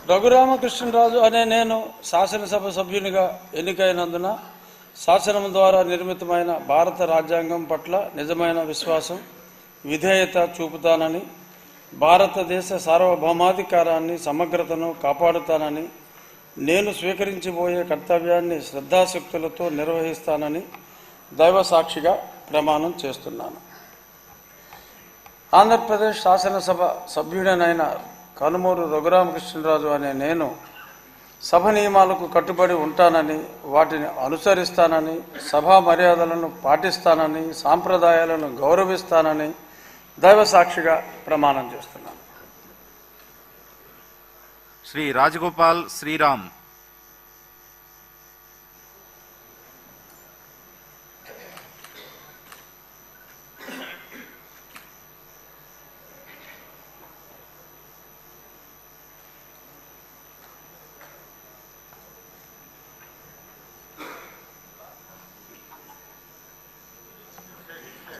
రఘురామకృష్ణరాజు అనే నేను శాసనసభ సభ్యునిగా ఎన్నికైనందున శాసనం ద్వారా నిర్మితమైన భారత రాజ్యాంగం పట్ల నిజమైన విశ్వాసం, విధేయత చూపుతానని, భారతదేశ సార్వభౌమాధికారాన్ని, సమగ్రతను కాపాడుతానని, నేను స్వీకరించబోయే కర్తవ్యాన్ని శ్రద్ధాశక్తులతో నిర్వహిస్తానని దైవ సాక్షిగా ప్రమాణం చేస్తున్నాను. ఆంధ్రప్రదేశ్ శాసనసభ సభ్యుడనైన కనుమూరు రఘురామకృష్ణరాజు అనే నేను సభ నియమాలకు కట్టుబడి ఉంటానని, వాటిని అనుసరిస్తానని, సభా మర్యాదలను పాటిస్తానని, సాంప్రదాయాలను గౌరవిస్తానని దైవ సాక్షిగా ప్రమాణం చేస్తున్నాను. శ్రీ రాజగోపాల్ శ్రీరామ్.